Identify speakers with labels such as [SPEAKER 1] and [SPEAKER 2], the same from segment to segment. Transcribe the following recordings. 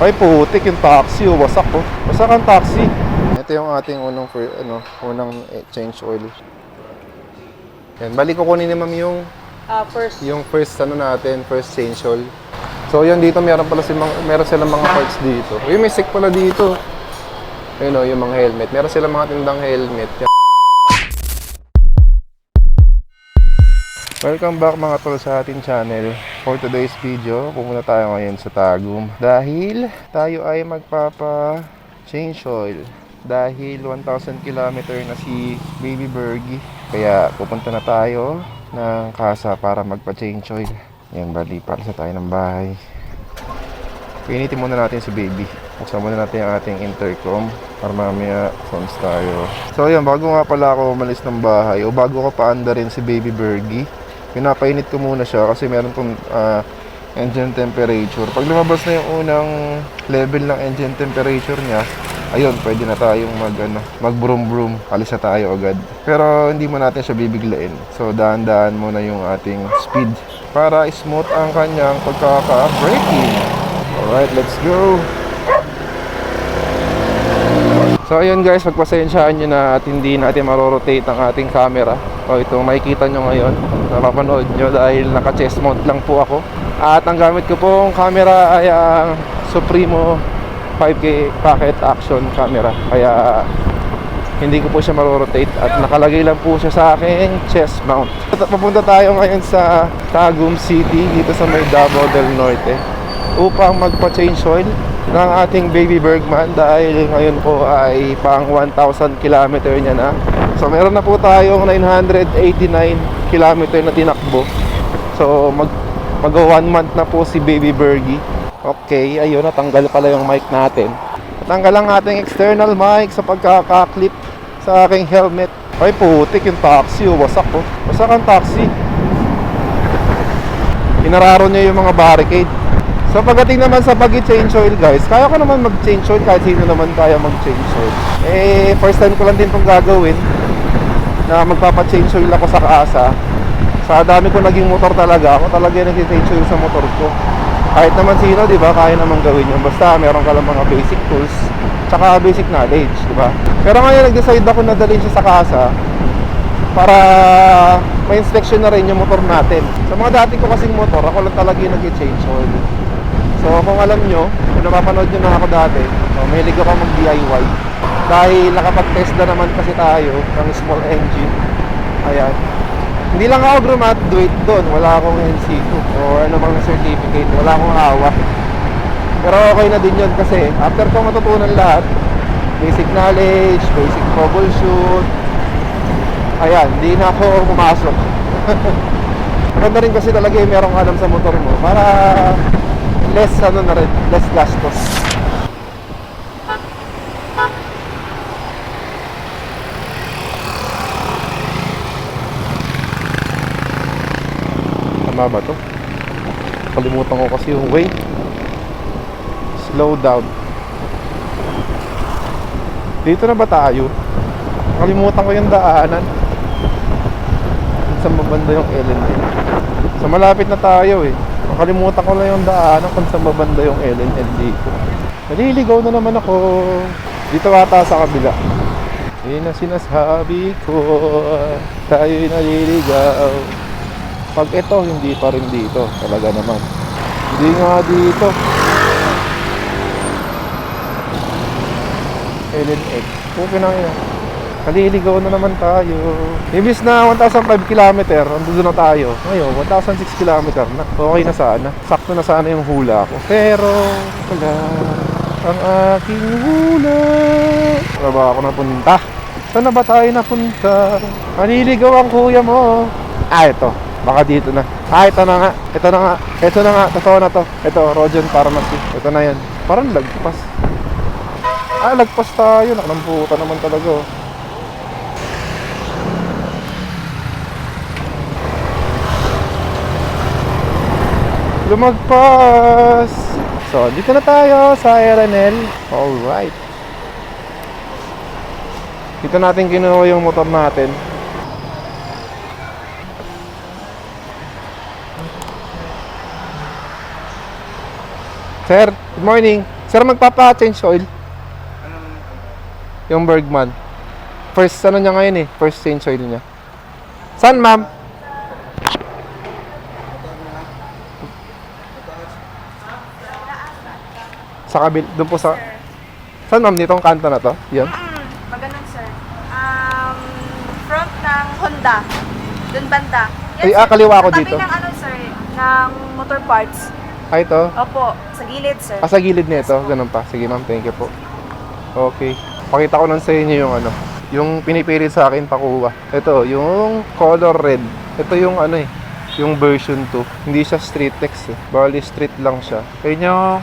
[SPEAKER 1] Ay putik, yung taxi, oh, wasak oh. Wasak ang taxi. Ito yung ating unang change oil. Yan, balik ko kunin ni ma'am yung first natin, first change oil. So yan dito meron silang mga parts dito. Uy, may sec pala dito. Ayun oh, yung mga helmet. Meron silang mga tindang helmet. Yan. Welcome back mga tol sa ating channel. For today's video, pumunta tayo ngayon sa Tagum dahil tayo ay magpapa-change oil dahil 1,000 km na si Baby Bergie. Kaya pupunta na tayo ng casa para magpa-change oil. Yan, bali para sa tayo ng bahay. Pinitin muna natin si Baby. Buksan muna natin ang ating intercom para mamaya phones tayo. So yan, bago nga pala ako umalis ng bahay o bago ko paanda rin si Baby Bergie, pinapainit ko muna siya kasi meron pong engine temperature. Pag lumabas na yung unang level ng engine temperature niya, ayun, pwede na tayong mag broom broom. Alis na tayo agad. Pero hindi mo natin siya bibiglain. So dahan-dahan muna yung ating speed para smooth ang kanyang pagkaka-braking. Alright, let's go! So ayun guys, pagpasensyaan nyo na at hindi natin marorotate ang ating camera. O ito, makikita nyo ngayon, napapanood nyo dahil naka-chest mount lang po ako. At ang gamit ko pong camera ay ang Supremo 5K pocket action camera. Kaya hindi ko po siya marorotate at nakalagay lang po siya sa aking chest mount. Papunta tayo ngayon sa Tagum City dito sa may Davao del Norte upang magpa-change oil ng ating Baby Bergman dahil ngayon po ay pang 1,000 km niya na. So meron na po tayong 989 km na tinakbo. So mag 1 month na po si Baby Bergie. Okay, ayun, natanggal pala yung mic natin. Natanggal ang ating external mic sa pagkakaklip sa aking helmet. Ay putik, yung taxi, oh, wasak oh. Wasak ang taxi. Pinararo niya yung mga barricade. So pagdating naman sa pag-change oil guys, kaya ko naman mag-change oil kahit sino naman kaya mag-change oil. Eh, first time ko lang din itong gagawin na magpapa-change oil ako sa kaasa. Sa dami ko naging motor talaga, ako talaga yung nag-change oil sa motor ko. Kahit naman sino, di ba, kaya naman gawin yun. Basta meron ka lang mga basic tools, tsaka basic knowledge, di ba? Pero ngayon nag-decide ako na dalhin siya sa kaasa para may inspection na rin yung motor natin. Sa mga dati ko kasing motor, ako lang talaga yung nag-change oil. So kung alam nyo, kung napapanood nyo na ako dati, mahilig ako mag-DIY dahil nakapag-test na naman kasi tayo ng small engine. Ayan. Hindi lang ako graduate doon, wala akong NC2 o ano bang certificate, wala akong hawak. Pero okay na din yun kasi after ko matutunan lahat, basic knowledge, basic troubleshoot, ayan, hindi na ako pumasok. Maganda rin kasi talaga yung merong alam sa motor mo para less less gastos. Tama ba to? Kalimutan ko kasi yung way. Slow down. Dito na ba tayo? Kalimutan ko yung daanan. Saan mabanda yung LNL? So malapit na tayo eh. Nakalimutan ko na yung daanan kung saan mabanda yung LNL dito. Naliligaw na naman ako. Dito ata sa kabila. Yun ang sinasabi ko. Tayo'y naliligaw. Pag ito, hindi pa rin dito. Talaga naman. Hindi nga dito. LNX. Okay na yun. Naliligaw na naman tayo. Imbis na 1,005 km, andun na tayo. Ngayon, 1,006 km na. Okay na sana. Sakto na sana yung hula ko. Pero, wala. Ang aking hula. Wala ba ako napunta? Saan na ba tayo napunta? Naliligaw ang kuya mo. Ah, ito. Baka dito na. Ah, ito na nga. Ito na nga. Ito na nga. Totoo na to. Ito, Rogen Pharmacy. Ito na yan. Parang lagpas. Ah, lagpas tayo. Nakalamputan naman talaga oh. Lumagpas. So, dito na tayo sa RNL. Alright. Dito natin kinuha yung motor natin. Sir, good morning. Sir, magpapa-change oil. Yung Bergman. First ano niya ngayon eh. First change oil niya. Saan, ma'am? Sa kabil, doon po sa... Saan, ma'am? Ditong kanto na to? Yan.
[SPEAKER 2] Maganon, sir. Front ng Honda. Doon banda.
[SPEAKER 1] Ay, kaliwa ako
[SPEAKER 2] Tabi
[SPEAKER 1] dito.
[SPEAKER 2] ng ano, sir, ng motor parts.
[SPEAKER 1] Ay, ito.
[SPEAKER 2] Opo, sa gilid, sir.
[SPEAKER 1] Sa gilid nito. Ganun pa. Sige, ma'am. Thank you po. Okay. Pakita ko lang sa inyo yung ano. Yung pinipilit sa akin pakuha. Ito, yung color red. Ito yung ano eh. Yung version 2. Hindi siya street text eh. Bali street lang siya. Ayun yung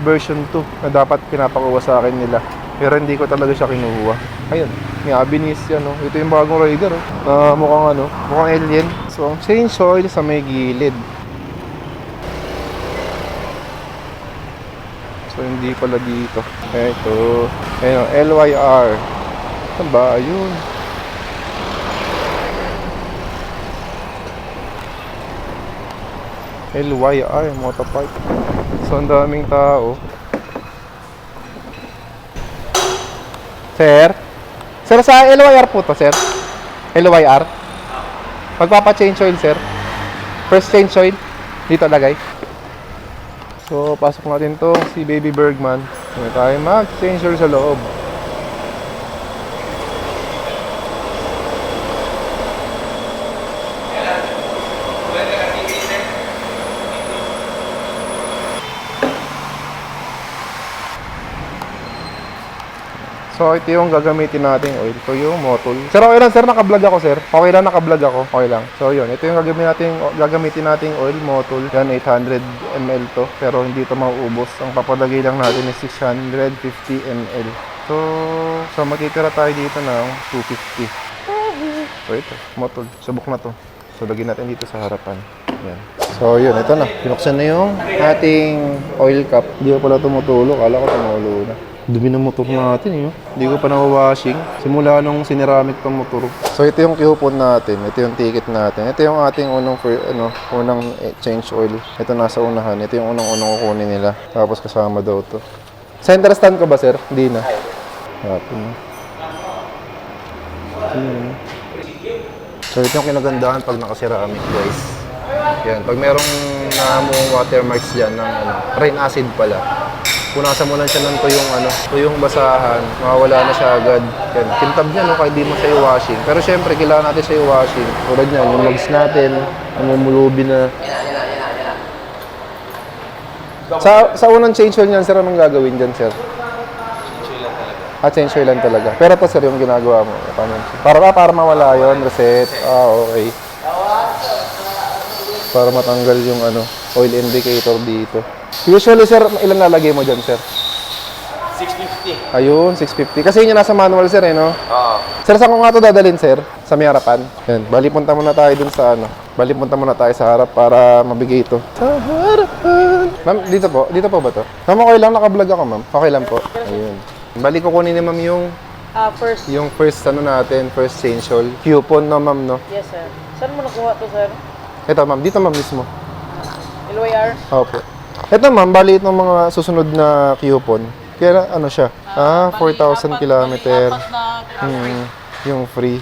[SPEAKER 1] version 2 na dapat pinapakuha sa akin nila. Pero hindi ko talaga siya kinuha. Ayun. May Abinis yan, no? Ito yung bagong rider, oh. Mukhang ano, mukhang alien. So, ang change oil sa may gilid. So, hindi pala dito. Ito. Ayun, LYR. Saan ba? Ayun. LYR, motopark. So, ang daming tao. Sir? Sir, sa LYR po to, sir? LYR? Magpapa-change oil, sir? First change oil? Dito lagay. So, pasok natin to si Baby Bergman. May tayo mag-change oil sa loob. So, ito yung gagamitin nating oil. Ito yung Motul. Sir, okay lang, sir. Naka-vlog ako, sir. Okay lang, naka-vlog ako. Okay lang. So, yun. Ito yung gagamitin nating oil, Motul. Yan, 800 ml to. Pero hindi ito mauubos. Ang papalagay lang natin is 650 ml. So matitira tayo dito ng 250. So, ito. Motul. Subok na to. So, lagyan natin dito sa harapan. Yan. So, yun. Ito na. Pinuksan na yung ating oil cap. Hindi ko pala tumutulo. Kala ko tumulo na. Dumi ng motor natin eh. Hindi ko pa na-washing. Simula nung siniramit tong motor. So ito yung coupon natin. Ito yung ticket natin. Ito yung ating unang change oil. Ito nasa unahan. Ito yung unang kukunin nila. Tapos kasama daw to. Center stand ko ba, sir? Hindi na. So ito yung kinagandahan pag nakaceramic, guys. Yan. Pag merong namuong watermarks dyan ng rain acid pala. Punasan mo lang siya ng tuyong basahan, mawawala na siya agad. Yan, kintab niya, no, kahit di mo siya i-washing. Pero syempre, kailangan natin siya i-washing. Tulad niyan, yung mags natin, namumulubi na. Sa unang change oil niyan, sir, anong gagawin dyan, sir?
[SPEAKER 3] Change oil lang talaga.
[SPEAKER 1] Change oil lang talaga. Pero ito, sir, yung ginagawa mo. Para mawala yun, reset. Okay. Para matanggal yung oil indicator dito. Usually, sir, ilan lalagay mo dyan, sir?
[SPEAKER 3] 650.
[SPEAKER 1] Ayun, 650. Kasi yun yung nasa manual, sir, eh, no?
[SPEAKER 3] Oo.
[SPEAKER 1] Sir, saan ko nga ito dadalhin, sir? Sa may harapan. Yan, bali punta muna tayo dun sa Bali punta muna tayo sa harap para mabigay ito. Sa harapan. Ma'am, dito po. Dito po ba to? Ma'am, okay lang. Naka-vlog ako, ma'am. Okay lang po. Ayun. Bali kukunin ni ma'am yung first natin, first change oil. Coupon na, ma'am, no?
[SPEAKER 2] Yes, sir. Saan mo nakuha to, sir?
[SPEAKER 1] Ito, ma'am. Dito, ma'am, mismo.
[SPEAKER 2] LYR?
[SPEAKER 1] Opo. Ito, ma'am, bali itong mga susunod na coupon. Kaya siya? 4,000 kilometer. Yung free.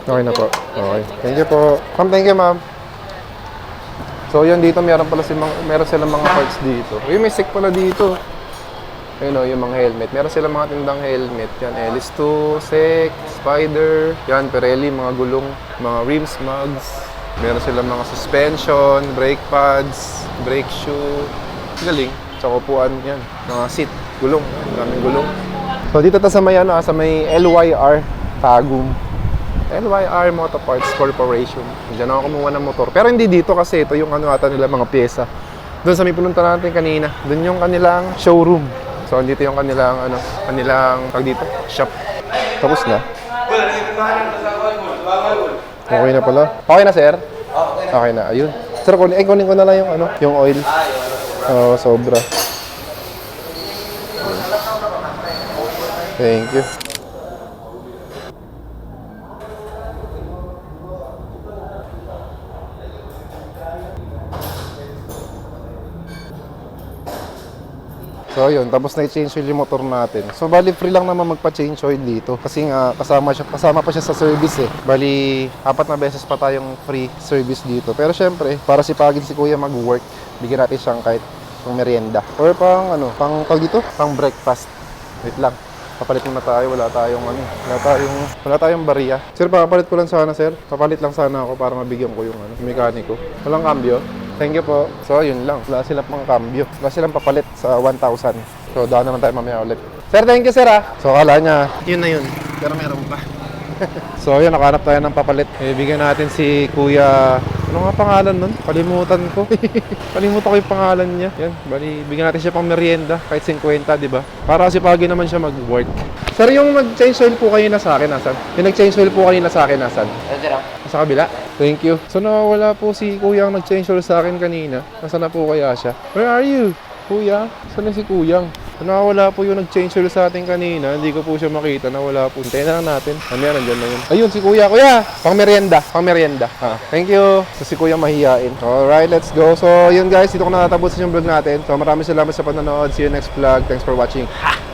[SPEAKER 1] Okay na po. Okay. Thank you po. Ma'am, thank you, ma'am. So, yun dito, meron silang mga parts dito. Uy, may stick pala dito. Ayun o, yung mga helmet. Meron silang mga tindang helmet. Yan, LS2, SEC, Spider. Yan, Pirelli, mga gulong, mga rims, mugs. Meron silang mga suspension, brake pads, brake shoe. Galing. Sa upuan yan. Mga seat, gulong. Daming gulong. So dito sa may sa may LYR Tagum. LYR Motorparts Corporation. Diyan ako kumuha ng motor. Pero hindi dito kasi ito yung ata nila mga pyesa. Doon sa may pinunta natin kanina. Doon yung kanilang showroom. So dito yung kanilang tag dito, shop. Tapos na. Okay na pala. Okay na, sir? Okay na. Ayun. Sir, kunin ko na lang yung oil. Sobra. Thank you. So yun, tapos na-change oil yung motor natin. So bali free lang naman magpa-change oil dito kasi nga kasama pa siya sa service eh. Bali 4 na beses pa tayong free service dito. Pero syempre, para sipagin si Kuya mag-work, bigyan natin siyang kahit pang merienda or pang pang tawag dito, pang breakfast. Wait lang. Papalit muna tayo, wala tayong bariya. Sir, papalit ko lang sana, sir. Papalit lang sana ako para mabigyan ko yung mekaniko. Walang cambio. Thank you po. So, yun lang. Wala silang pang cambio. Wala silang papalit sa 1,000. So, daan naman tayo mamaya ulit. Sir, thank you, sir, ah. So, akala niya, yun na yun. Pero meron pa. So, yun, nakahanap tayo ng papalit. Bigyan natin si Kuya... Ano nga pangalan nun? Kalimutan ko. Kalimutan ko yung pangalan niya. Yan, bali, bigyan natin siya pang merienda. Kahit 50, di ba? Para kasi pagi naman siya mag-work. Sir, yung nag-change oil po kanina sa akin, nasan? Yung nag-change oil po kanina sa akin, nasan? Sa kabila? Thank you. So, nawawala po si Kuya ang nag-change oil sa akin kanina. Nasaan na po kaya siya? Where are you? Kuya? Saan na si Kuyang? Nawawala po yung nag-change oil sa atin kanina. Hindi ko po siya makita. Nawala po. Hintayin na lang natin. Mamaya nandyan na yun. Ayun, si Kuya. Kuya! Pang merienda. Thank you. So, si Kuya mahihain. Alright, let's go. So, yun guys. Dito ko natatapusin yung vlog natin. So, maraming salamat sa panonood. See you next vlog. Thanks for watching. Ha!